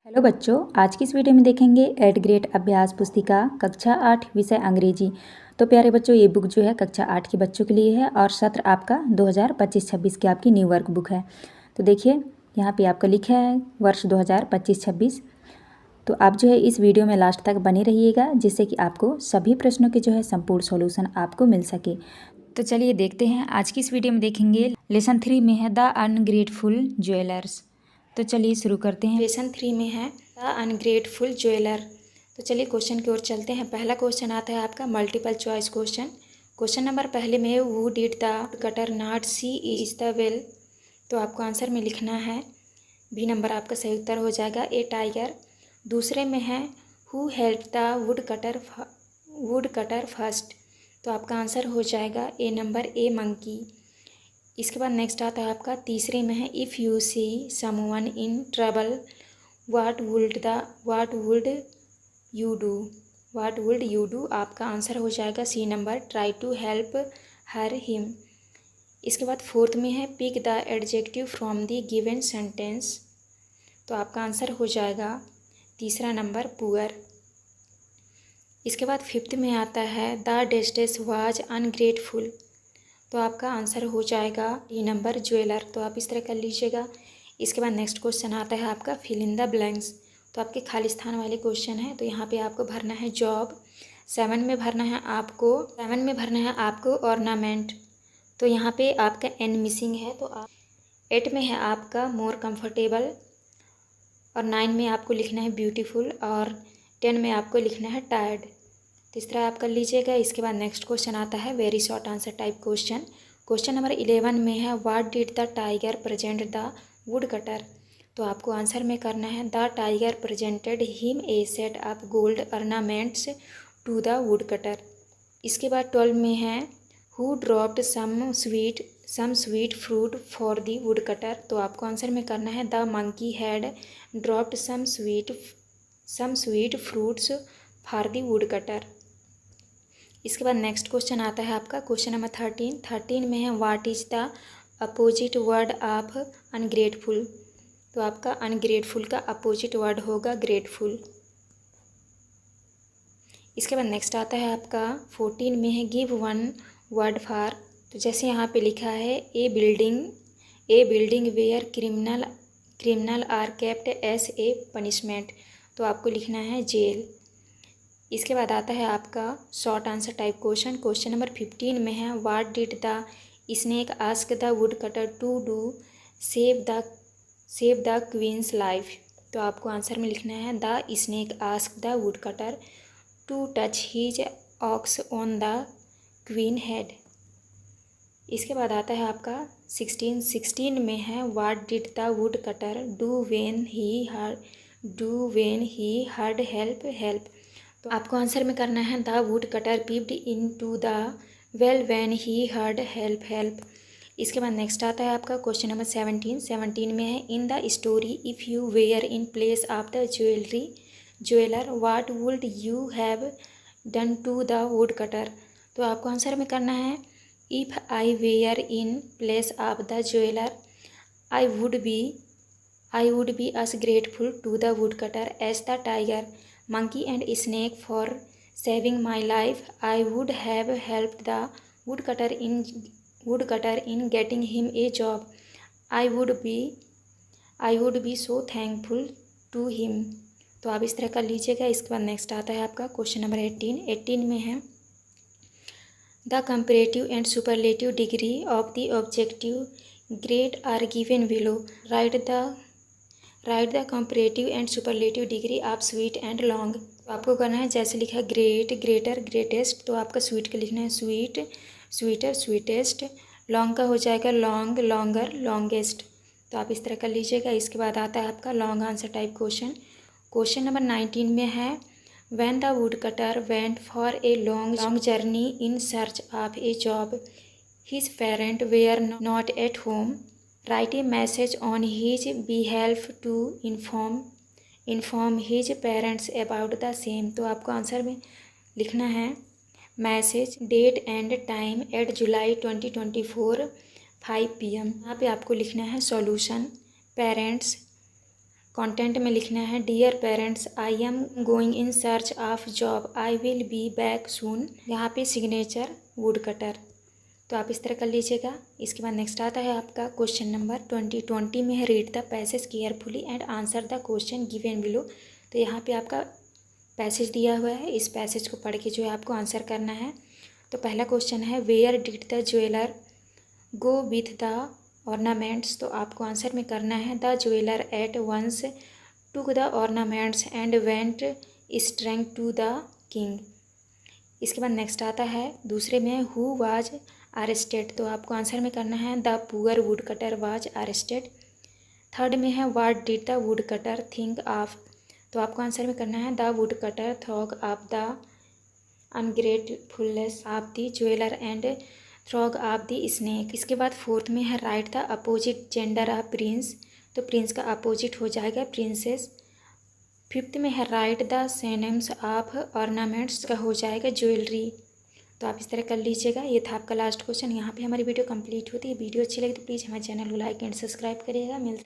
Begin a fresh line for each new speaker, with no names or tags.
Hello बच्चों, आज की इस वीडियो में देखेंगे 8th ग्रेड अभ्यास पुस्तिका कक्षा 8 विषय अंग्रेजी। तो प्यारे बच्चों, ये बुक जो है कक्षा 8 के बच्चों के लिए है और सत्र आपका 2025-26 की आपकी न्यू वर्क बुक है। तो देखिए यहाँ पे आपका लिखा है वर्ष 2025-26। तो आप जो है इस वीडियो में लास्ट तक बने रहिएगा, जिससे कि आपको सभी प्रश्नों के जो है संपूर्ण सॉल्यूशन आपको मिल सके। तो चलिए देखते हैं, आज की इस वीडियो में देखेंगे लेसन 3 में है द अनग्रेटफुल ज्वेलर्स। तो चलिए शुरू करते हैं। लेसन 3 में है द अनग्रेटफुल ज्वेलर। तो चलिए क्वेश्चन की ओर चलते हैं। पहला क्वेश्चन आता है आपका multiple choice question. Question number पहले में who did the cutter not see is the well. तो आपको आंसर में लिखना है बी नंबर आपका सही उत्तर हो जाएगा, ए टाइगर। दूसरे में है who help the wood cutter first. तो आपका आंसर हो जाएगा ए नंबर, ए मंकी। इसके बाद नेक्स्ट आता है आपका तीसरे में है if you see someone in trouble what would you do. आपका आंसर हो जाएगा C number, try to help her him. इसके बाद फोर्थ में है pick the adjective from the given sentence. तो आपका आंसर हो जाएगा तीसरा नंबर, पुअर। इसके बाद फिफ्थ में आता है द डेस्टेस वाज अनग्रेटफुल। तो आपका आंसर हो जाएगा डी नंबर, ज्वेलर। तो आप इस तरह कर लीजिएगा। इसके बाद नेक्स्ट क्वेश्चन आता है आपका फिल इन द ब्लैंक्स। तो आपके खाली स्थान वाले क्वेश्चन है। तो यहाँ पे आपको भरना है जॉब। 7 में भरना है आपको ऑर्नामेंट। तो यहाँ पे आपका एन मिसिंग है। तो आप 8 में है आपका मोर कंफर्टेबल और 9 में आपको लिखना है ब्यूटीफुल और 10 में आपको लिखना है टायर्ड। तो इस तरह आप कर लीजिएगा। इसके बाद नेक्स्ट क्वेश्चन आता है very short answer type question. Question number 11 में है what did the tiger present the would cutter. तो आपको आंसर में करना है the tiger presented him a set of gold ornaments to the would cutter. इसके बाद 12 में है who dropped some sweet fruit for the would cutter. तो आपको आंसर में करना है the monkey had dropped some sweet fruits for the would cutter. इसके बाद नेक्स्ट क्वेश्चन आता है आपका क्वेश्चन नंबर 13 में है what is the opposite word of ungrateful. तो आपका अनग्रेटफुल का अपोजिट वर्ड होगा ग्रेटफुल। इसके बाद नेक्स्ट आता है आपका 14 में है गिव वन वर्ड फॉर। तो जैसे यहाँ पे लिखा है a building where criminal are kept as a punishment. तो आपको लिखना है जेल। इसके बाद आता है आपका short answer type question. Question number 15 में है what did the snake ask the would cutter to do save the queen's life. तो आपको आंसर में लिखना है the snake ask the would cutter to touch his ox on the queen head. इसके बाद आता है आपका 16 में है what did the would cutter do when he heard help. तो आपको आंसर में करना है the would cutter peeped in to the well when he heard help. इसके बाद नेक्स्ट आता है आपका क्वेश्चन नंबर 17 में है in the story if you were in place of the jeweller what would you have done to the would cutter. तो आपको answer में करना है if I were in place of the jeweller I would be as grateful to the woodcutter as the tiger, monkey and snake for saving my life. I would have helped the woodcutter in getting him a job. I would be so thankful to him. तो आप इस तरह कर लीजिएगा। इसके बाद next आता है आपका क्वेश्चन नंबर 18 में है the comparative and superlative degree of the objective great are given below. Write the comparative and superlative degree of sweet and long. तो आपको करना है जैसे लिखा है ग्रेट, ग्रेटर, ग्रेटेस्ट। तो आपका स्वीट का लिखना है स्वीट, स्वीटर, स्वीटेस्ट। लॉन्ग का हो जाएगा लॉन्ग, लॉन्गर, लॉन्गेस्ट। तो आप इस तरह कर लीजिएगा। इसके बाद आता है आपका long answer type question. Question number 19 में है when the would cutter went for a long journey in search of a job his parent were not at home write a message on his behalf to inform his parents about the same। तो आपको answer में लिखना है message date and time at July 2024 5 PM। यहाँ पे आपको लिखना है सॉल्यूशन पेरेंट्स कंटेंट में लिखना है dear parents I am going in search of job I will be back soon. यहाँ पे सिग्नेचर वुड कटर, तो आप इस तरह कर लीजिएगा। इसके बाद नेक्स्ट आता है आपका क्वेश्चन नंबर 20 में है read the passage carefully and answer the question given below. तो यहाँ पे आपका पैसेज दिया हुआ है, इस पैसेज को पढ़ के जो है आपको आंसर करना है। तो पहला क्वेश्चन है where did the jeweller go with the ornaments. तो आपको आंसर में करना है the jeweller at once took the ornaments and went straight to the king. इसके बाद नेक्स्ट आता है दूसरे में हु वाज अरेस्टेड। तो आपको आंसर में करना है the poor woodcutter was arrested. Third में है what did the would cutter think of. तो आपको आंसर में करना है the would cutter thought of the ungratefulness of the jeweller and थ्रॉग ऑफ द स्नेक। इसके बाद फोर्थ में है write the opposite gender of prince. तो प्रिंस का अपोजिट हो जाएगा प्रिंसेस। फिफ्थ में है write the synonyms of ornaments का हो जाएगा ज्वेलरी। तो आप इस तरह कर लीजिएगा। ये था आपका लास्ट क्वेश्चन। यहाँ पे हमारी वीडियो कंप्लीट होती है। वीडियो अच्छी लगी तो प्लीज़ हमारे चैनल को लाइक एंड सब्सक्राइब करिएगा। मिलते